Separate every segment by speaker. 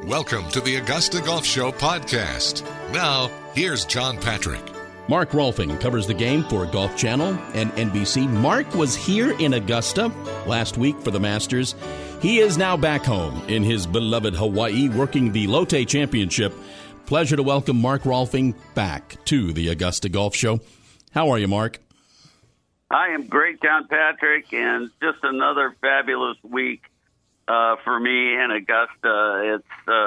Speaker 1: Welcome to the Augusta Golf Show podcast. Now, here's John Patrick.
Speaker 2: Mark Rolfing covers the game for Golf Channel and NBC. Mark was here in Augusta last week for the Masters. He is now back home in his beloved Hawaii working the Lotte Championship. Pleasure to welcome Mark Rolfing back to the Augusta Golf Show. How are you, Mark?
Speaker 3: I am great, John Patrick, and just another fabulous week for me in Augusta. It's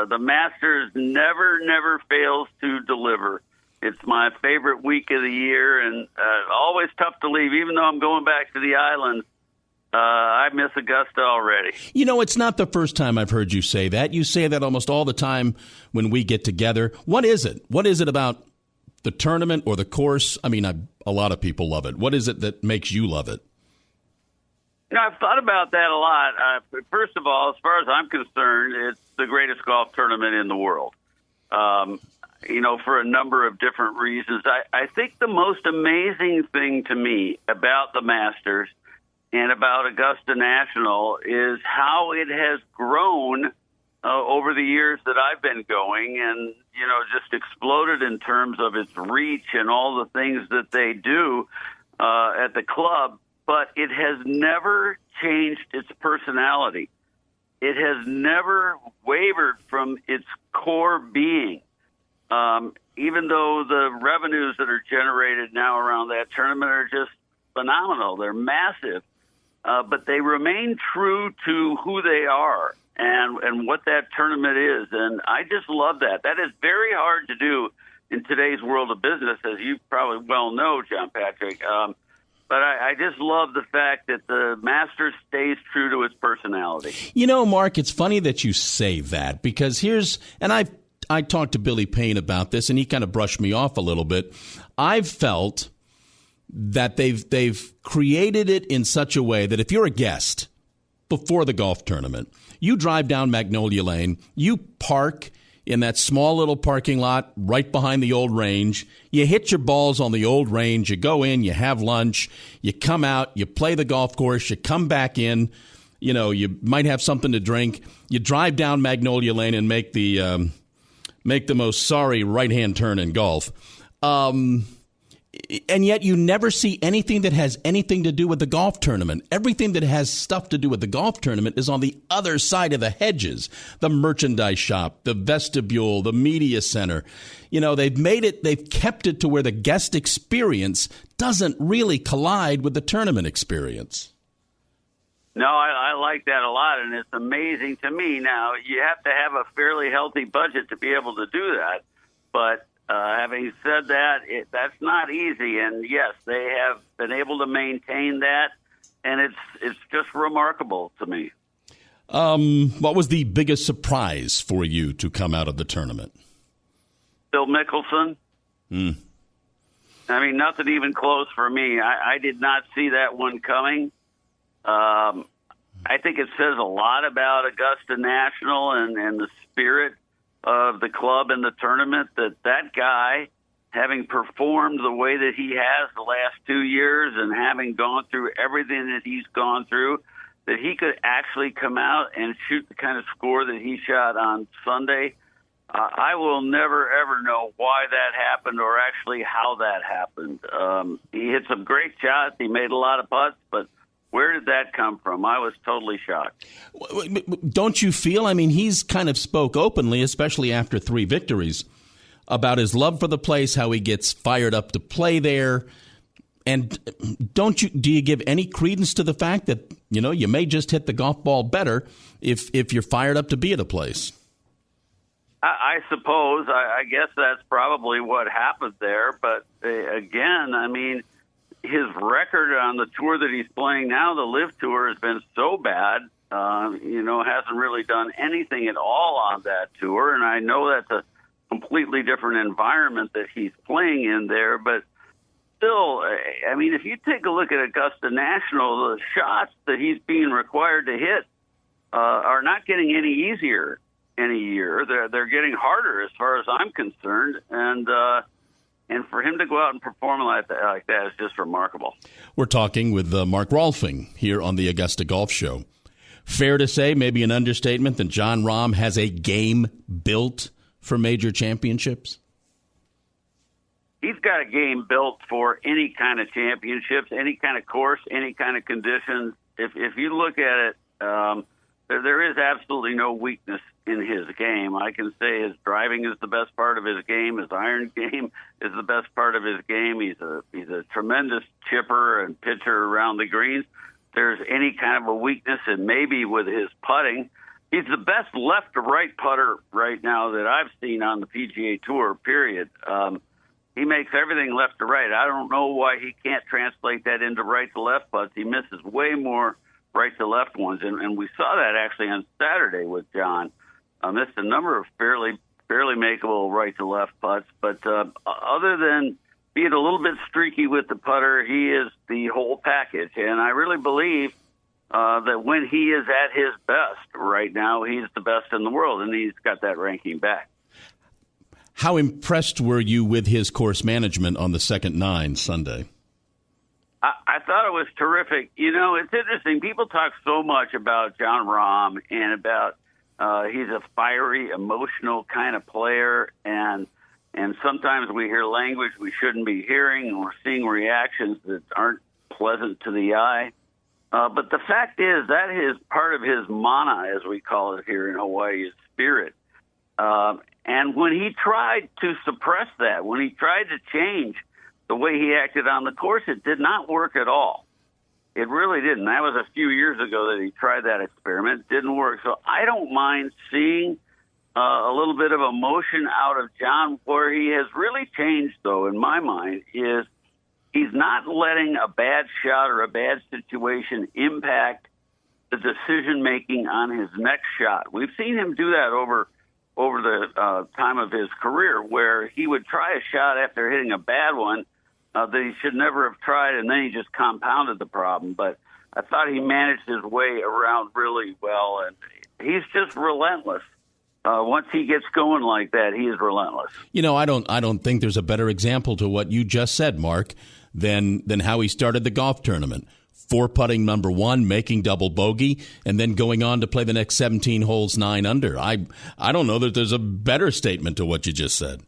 Speaker 3: the Masters never fails to deliver. It's my favorite week of the year, and always tough to leave. Even though I'm going back to the islands, I miss Augusta already.
Speaker 2: You know, it's not the first time I've heard you say that. You say that almost all the time when we get together. What is it? What is it about the tournament or the course? I mean, a lot of people love it. What is it that makes you love it?
Speaker 3: You know, I've thought about that a lot. First of all, as far as I'm concerned, it's the greatest golf tournament in the world. You know, for a number of different reasons. I think the most amazing thing to me about the Masters and about Augusta National is how it has grown over the years that I've been going, and, you know, just exploded in terms of its reach and all the things that they do at the club. But it has never changed its personality. It has never wavered from its core being. Even though the revenues that are generated now around that tournament are just phenomenal, they're massive, but they remain true to who they are and what that tournament is. And I just love that. That is very hard to do in today's world of business, as you probably well know, John Patrick. But I just love the fact that the Masters stays true to its personality.
Speaker 2: You know, Mark, it's funny that you say that, because I talked to Billy Payne about this, and he kind of brushed me off a little bit. I've felt that they've created it in such a way that if you're a guest before the golf tournament, you drive down Magnolia Lane, you park in that small little parking lot right behind the old range. You hit your balls on the old range. You go in, you have lunch, you come out, you play the golf course, you come back in. You know, you might have something to drink. You drive down Magnolia Lane and make the most sorry right-hand turn in golf. And yet you never see anything that has anything to do with the golf tournament. Everything that has stuff to do with the golf tournament is on the other side of the hedges. The merchandise shop, the vestibule, the media center. You know, they've kept it to where the guest experience doesn't really collide with the tournament experience.
Speaker 3: No, I like that a lot, and it's amazing to me. Now, you have to have a fairly healthy budget to be able to do that, but having said that, that's not easy, and yes, they have been able to maintain that, and it's just remarkable to me.
Speaker 2: What was the biggest surprise for you to come out of the tournament?
Speaker 3: Phil Mickelson. I mean, nothing even close for me. I did not see that one coming. I think it says a lot about Augusta National and the spirit of the club and the tournament, that guy, having performed the way that he has the last 2 years and having gone through everything that he's gone through, that he could actually come out and shoot the kind of score that he shot on Sunday. I will never, ever know why that happened or actually how that happened. He hit some great shots. He made a lot of putts, but where did that come from? I was totally shocked.
Speaker 2: Don't you feel? I mean, he's kind of spoke openly, especially after 3 victories, about his love for the place, how he gets fired up to play there. And do you give any credence to the fact that, you know, you may just hit the golf ball better if you're fired up to be at a place?
Speaker 3: I suppose. I guess that's probably what happened there. But again, I mean, his record on the tour that he's playing now, the LIV Tour, has been so bad. Hasn't really done anything at all on that tour. And I know that's a completely different environment that he's playing in there. But still, I mean, if you take a look at Augusta National, the shots that he's being required to hit are not getting any easier any year. They're getting harder as far as I'm concerned. And for him to go out and perform like that is just remarkable.
Speaker 2: We're talking with Mark Rolfing here on the Augusta Golf Show. fair to say, maybe an understatement, that Jon Rahm has a game built for major championships?
Speaker 3: He's got a game built for any kind of championships, any kind of course, any kind of conditions. If you look at it, there is absolutely no weakness in his game. I can say his driving is the best part of his game. His iron game is the best part of his game. He's a tremendous chipper and pitcher around the greens. If there's any kind of a weakness, and maybe with his putting, he's the best left to right putter right now that I've seen on the PGA Tour, period. He makes everything left to right. I don't know why he can't translate that into right to left putts. He misses way more right to left ones, and we saw that actually on Saturday with John. Missed a number of fairly makeable right to left putts, but other than being a little bit streaky with the putter, he is the whole package. And I really believe that when he is at his best right now, he's the best in the world, and he's got that ranking back.
Speaker 2: How impressed were you with his course management on the second 9 Sunday?
Speaker 3: I thought it was terrific. You know, it's interesting. People talk so much about Jon Rahm and about he's a fiery, emotional kind of player, and sometimes we hear language we shouldn't be hearing, and we're seeing reactions that aren't pleasant to the eye. But the fact is that is part of his mana, as we call it here in Hawaii, his spirit. And when he tried to suppress that, when he tried to change the way he acted on the course, it did not work at all. It really didn't. That was a few years ago that he tried that experiment. It didn't work. So I don't mind seeing a little bit of emotion out of John. Where he has really changed, though, in my mind, is he's not letting a bad shot or a bad situation impact the decision-making on his next shot. We've seen him do that over the time of his career, where he would try a shot after hitting a bad one that he should never have tried, and then he just compounded the problem. But I thought he managed his way around really well, and he's just relentless. Once he gets going like that, he is relentless.
Speaker 2: You know, I don't think there's a better example to what you just said, Mark, than how he started the golf tournament. 4-putting number 1, making double bogey, and then going on to play the next 17 holes 9 under. I don't know that there's a better statement to what you just said.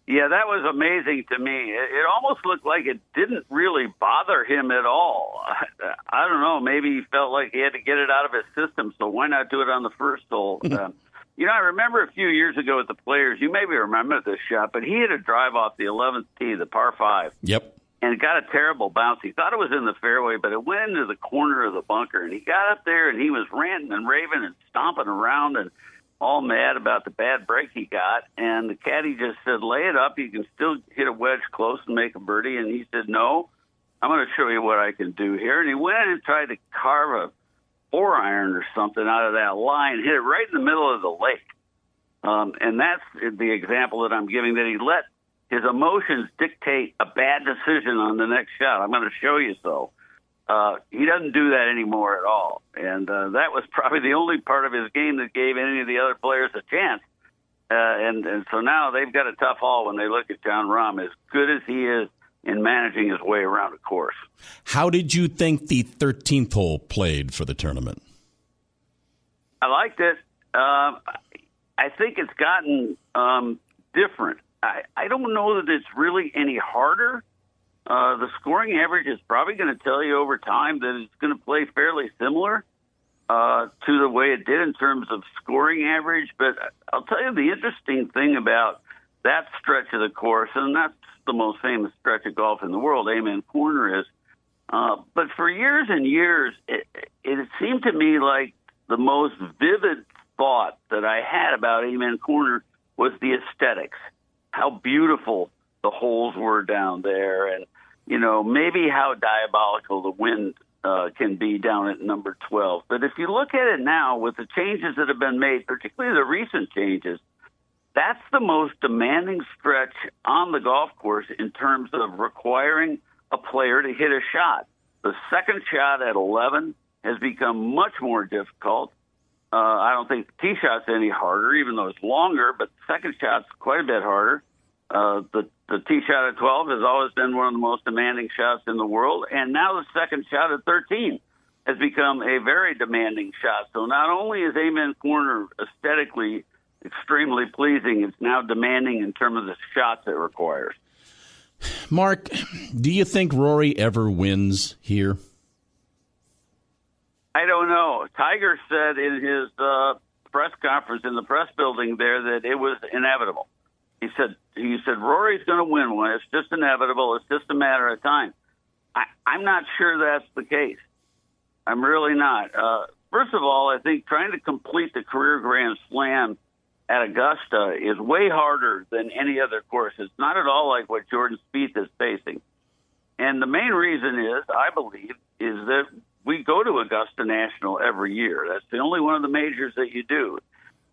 Speaker 3: Yeah, that was amazing to me. It almost looked like it didn't really bother him at all. I don't know. Maybe he felt like he had to get it out of his system, so why not do it on the first hole? You know, I remember a few years ago at the Players, you maybe remember this shot, but he hit a drive off the 11th tee, the par 5.
Speaker 2: Yep.
Speaker 3: And it got a terrible bounce. He thought it was in the fairway, but it went into the corner of the bunker. And he got up there, and he was ranting and raving and stomping around and all mad about the bad break he got. And the caddy just said, lay it up. You can still hit a wedge close and make a birdie. And he said, no, I'm going to show you what I can do here. And he went in and tried to carve a 4-iron or something out of that line, hit it right in the middle of the lake. And that's the example that I'm giving, that he let his emotions dictate a bad decision on the next shot. I'm going to show you so. He doesn't do that anymore at all. And that was probably the only part of his game that gave any of the other players a chance. And so now they've got a tough haul when they look at Jon Rahm, as good as he is in managing his way around a course.
Speaker 2: How did you think the 13th hole played for the tournament?
Speaker 3: I liked it. I think it's gotten different. I don't know that it's really any harder. The scoring average is probably going to tell you over time that it's going to play fairly similar to the way it did in terms of scoring average. But I'll tell you the interesting thing about that stretch of the course, and that's the most famous stretch of golf in the world, Amen Corner is. But for years and years, it seemed to me like the most vivid thought that I had about Amen Corner was the aesthetics. How beautiful the holes were down there, and, you know, maybe how diabolical the wind can be down at number 12. But if you look at it now with the changes that have been made, particularly the recent changes, that's the most demanding stretch on the golf course in terms of requiring a player to hit a shot. The second shot at 11 has become much more difficult. I don't think the tee shot's any harder, even though it's longer, but the second shot's quite a bit harder. The tee shot at 12 has always been one of the most demanding shots in the world, and now the second shot at 13 has become a very demanding shot. So not only is Amen Corner aesthetically extremely pleasing, it's now demanding in terms of the shots it requires.
Speaker 2: Mark, do you think Rory ever wins here?
Speaker 3: I don't know. Tiger said in his press conference in the press building there that it was inevitable. He said Rory's going to win one. It's just inevitable. It's just a matter of time. I'm not sure that's the case. I'm really not. First of all, I think trying to complete the career Grand Slam at Augusta is way harder than any other course. It's not at all like what Jordan Spieth is facing. And the main reason is, I believe, is that we go to Augusta National every year. That's the only one of the majors that you do.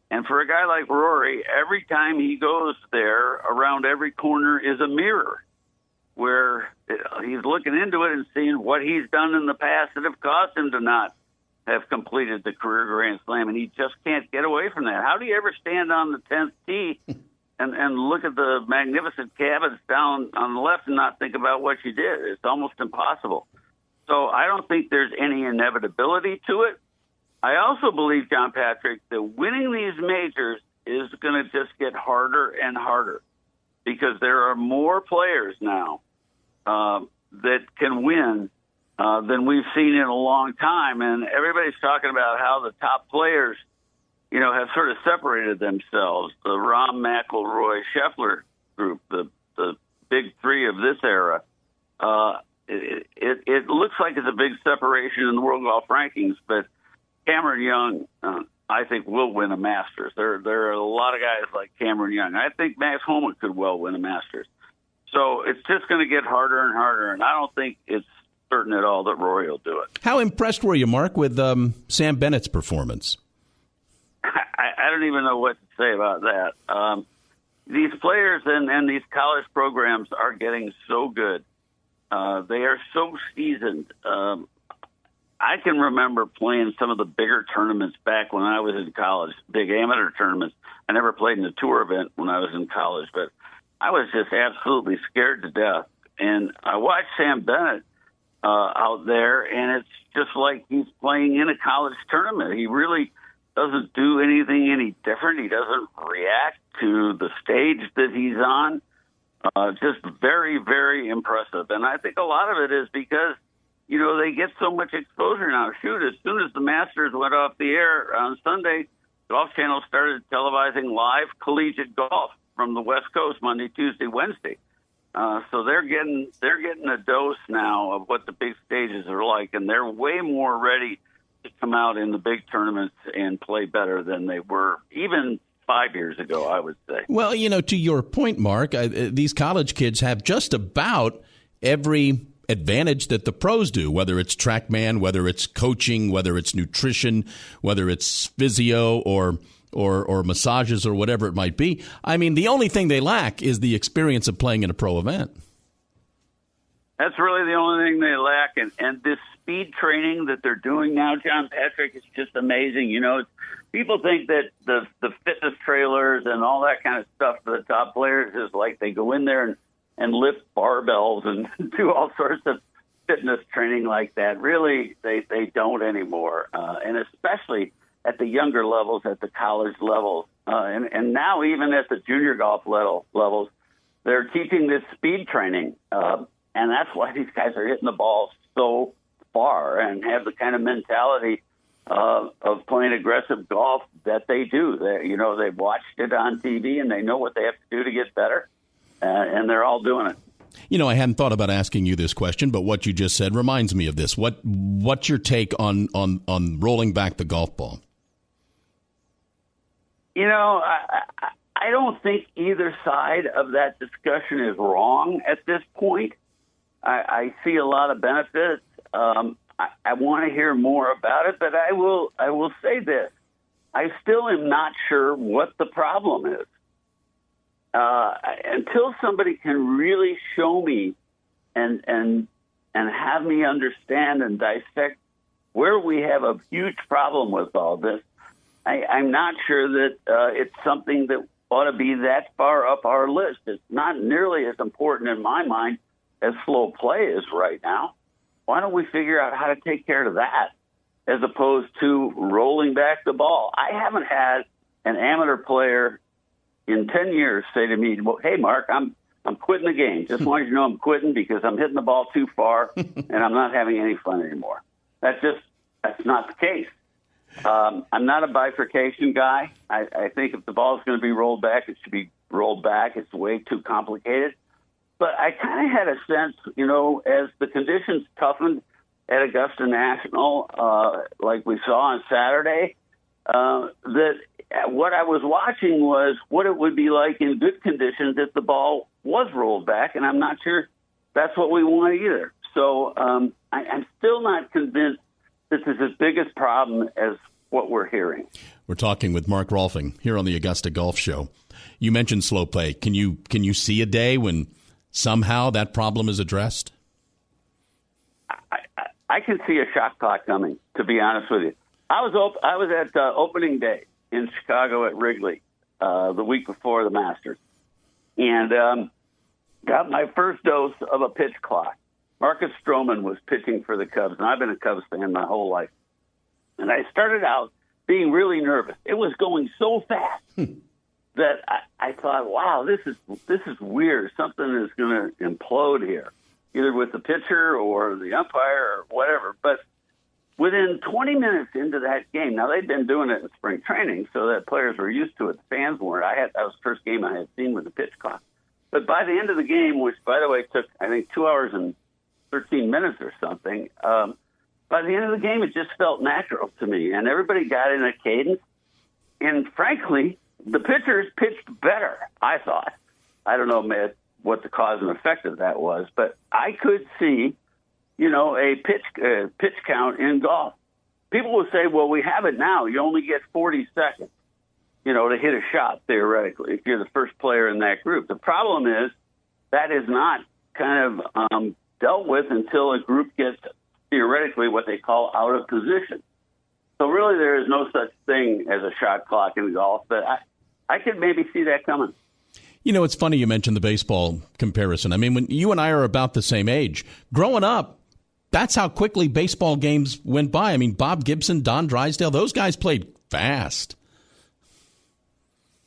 Speaker 3: And for a guy like Rory, every time he goes there, around every corner is a mirror where he's looking into it and seeing what he's done in the past that have caused him to not have completed the career Grand Slam, and he just can't get away from that. How do you ever stand on the 10th tee and look at the magnificent cabins down on the left and not think about what you did? It's almost impossible. So I don't think there's any inevitability to it. I also believe, John Patrick, that winning these majors is going to just get harder and harder because there are more players now that can win than we've seen in a long time. And everybody's talking about how the top players, have sort of separated themselves. The Rahm, McIlroy, Scheffler group, the big three of this era. It looks like it's a big separation in the world golf rankings, but Cameron Young, I think, will win a Masters. There are a lot of guys like Cameron Young. I think Max Homa could well win a Masters. So it's just going to get harder and harder, and I don't think it's certain at all that Rory will do it.
Speaker 2: How impressed were you, Mark, with Sam Bennett's performance?
Speaker 3: I don't even know what to say about that. These players and these college programs are getting so good. They are so seasoned. I can remember playing some of the bigger tournaments back when I was in college, big amateur tournaments. I never played in a tour event when I was in college, but I was just absolutely scared to death. And I watched Sam Bennett out there, and it's just like he's playing in a college tournament. He really doesn't do anything any different. He doesn't react to the stage that he's on. Just very, very impressive. And I think a lot of it is because, they get so much exposure now. Shoot, as soon as the Masters went off the air on Sunday, Golf Channel started televising live collegiate golf from the West Coast Monday, Tuesday, Wednesday. So they're getting a dose now of what the big stages are like, and they're way more ready to come out in the big tournaments and play better than they were even 5 years ago, I would say. Well,
Speaker 2: to your point, Mark, these college kids have just about every advantage that the pros do, whether it's TrackMan, whether it's coaching, whether it's nutrition, whether it's physio or massages or whatever it might be. I mean, the only thing they lack is the experience of playing in a pro event.
Speaker 3: That's really the only thing they lack. And this speed training that they're doing now, John Patrick, is just amazing. People think that the fitness trailers and all that kind of stuff for the top players is like they go in there and lift barbells and do all sorts of fitness training like that. Really, they don't anymore. And especially at the younger levels, at the college levels, and now even at the junior golf levels, they're teaching this speed training. And that's why these guys are hitting the ball so far and have the kind of mentality of playing aggressive golf that they do. They've watched it on TV and they know what they have to do to get better, and they're all doing it.
Speaker 2: I hadn't thought about asking you this question, but what you just said reminds me of this. What's your take on rolling back the golf ball?
Speaker 3: I don't think either side of that discussion is wrong at this point. I see a lot of benefits. I want to hear more about it, but I will say this. I still am not sure what the problem is. Until somebody can really show me and have me understand and dissect where we have a huge problem with all this, I'm not sure that it's something that ought to be that far up our list. It's not nearly as important in my mind as slow play is right now. Why don't we figure out how to take care of that as opposed to rolling back the ball. I haven't had an amateur player in 10 years say to me, well, hey, Mark, I'm quitting the game. Just wanted you to know I'm quitting because I'm hitting the ball too far and I'm not having any fun anymore. That's not the case. I'm not a bifurcation guy. I think if the ball is going to be rolled back, it should be rolled back. It's way too complicated. But I kind of had a sense, as the conditions toughened at Augusta National, like we saw on Saturday, that what I was watching was what it would be like in good conditions if the ball was rolled back, and I'm not sure that's what we want either. So I'm still not convinced this is as big a problem as what we're hearing.
Speaker 2: We're talking with Mark Rolfing here on the Augusta Golf Show. You mentioned slow play. Can you see a day when somehow that problem is addressed?
Speaker 3: I can see a shot clock coming, to be honest with you. I was at opening day in Chicago at Wrigley the week before the Masters, and got my first dose of a pitch clock. Marcus Stroman was pitching for the Cubs, and I've been a Cubs fan my whole life. And I started out being really nervous. It was going so fast that I thought, wow, this is weird. Something is going to implode here, either with the pitcher or the umpire or whatever. But within 20 minutes into that game, now they'd been doing it in spring training, so that players were used to it. The fans weren't. That was the first game I had seen with the pitch clock. But by the end of the game, which, by the way, took, I think, 2 hours and 13 minutes or something, by the end of the game, it just felt natural to me. And everybody got in a cadence. And frankly, the pitchers pitched better, I thought. I don't know what the cause and effect of that was, but I could see, a pitch count in golf. People will say, well, we have it now. You only get 40 seconds, to hit a shot, theoretically, if you're the first player in that group. The problem is that is not kind of dealt with until a group gets theoretically what they call out of position. So really there is no such thing as a shot clock in golf, but I could maybe see that coming.
Speaker 2: It's funny you mentioned the baseball comparison. I mean, when you and I are about the same age, growing up, that's how quickly baseball games went by. I mean, Bob Gibson, Don Drysdale, those guys played fast.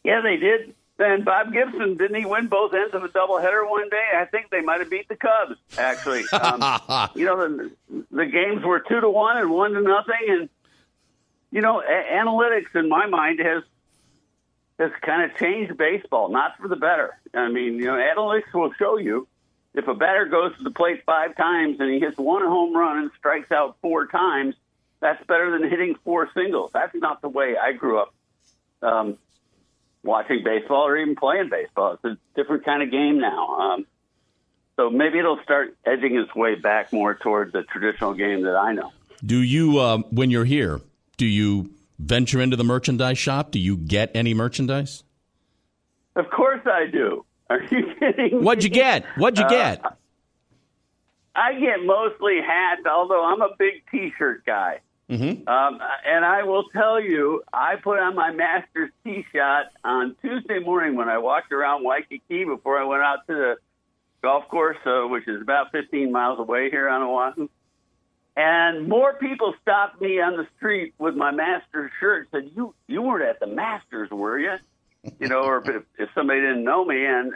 Speaker 3: Yeah, they did. And Bob Gibson, didn't he win both ends of a doubleheader one day? I think they might have beat the Cubs, actually. The games were 2-1 and 1-0. And, analytics in my mind has kind of changed baseball, not for the better. I mean, analytics will show you if a batter goes to the plate 5 times and he hits 1 home run and strikes out 4 times, that's better than hitting 4 singles. That's not the way I grew up watching baseball or even playing baseball. It's a different kind of game now. So maybe it'll start edging its way back more towards the traditional game that I know.
Speaker 2: Do you, when you're here, do you venture into the merchandise shop? Do you get any merchandise?
Speaker 3: Of course I do. Are you kidding me?
Speaker 2: What'd you get?
Speaker 3: I get mostly hats, although I'm a big T-shirt guy.
Speaker 2: Mm-hmm.
Speaker 3: And I will tell you, I put on my Masters tee shot on Tuesday morning when I walked around Waikiki before I went out to the golf course, which is about 15 miles away here on Oahu. And more people stopped me on the street with my Masters shirt and said, you weren't at the Masters, were you? Or if somebody didn't know me. And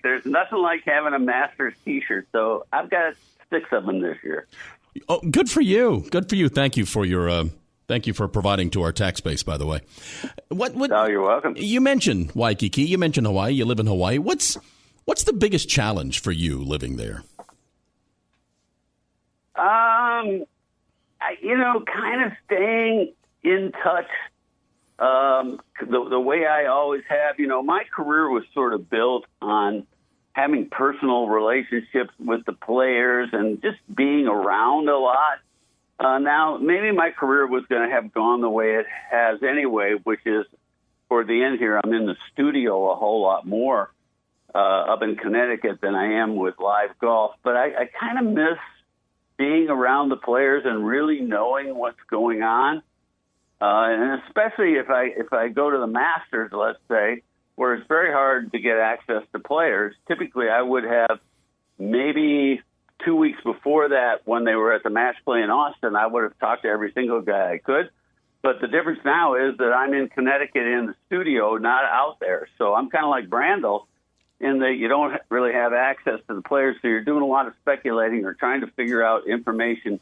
Speaker 3: there's nothing like having a Masters T-shirt. So I've got 6 of them this year.
Speaker 2: Oh, good for you. Good for you. Thank you for providing to our tax base, by the way.
Speaker 3: Oh, you're welcome.
Speaker 2: You mentioned Waikiki. You mentioned Hawaii. You live in Hawaii. What's the biggest challenge for you living there? Kind of staying in touch the way I always have. My career was sort of built on having personal relationships with the players and just being around a lot. Now, maybe my career was going to have gone the way it has anyway, which is toward the end here, I'm in the studio a whole lot more up in Connecticut than I am with live golf. But I kind of miss being around the players and really knowing what's going on. And especially if I go to the Masters, let's say, where it's very hard to get access to players, typically I would have maybe
Speaker 3: 2 weeks before that, when they were at the match play in Austin, I would have talked to every single guy I could. But the difference now is that I'm in Connecticut in the studio, not out there. So I'm kind of like Brandel in that you don't really have access to the players. So you're doing a lot of speculating or trying to figure out information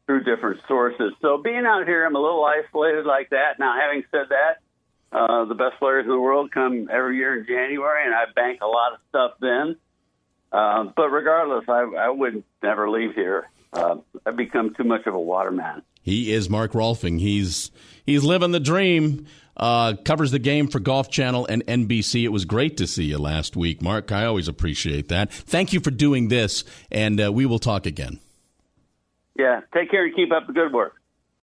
Speaker 3: through different sources. So being out here, I'm a little isolated like that. Now, having said that, the best players in the world come every year in January, and I bank a lot of stuff then. But regardless, I would never leave here. I've become too much of a waterman.
Speaker 2: He is Mark Rolfing. He's living the dream. Covers the game for Golf Channel and NBC. It was great to see you last week, Mark. I always appreciate that. Thank you for doing this, and we will talk again.
Speaker 3: Yeah, take care and keep up the good work.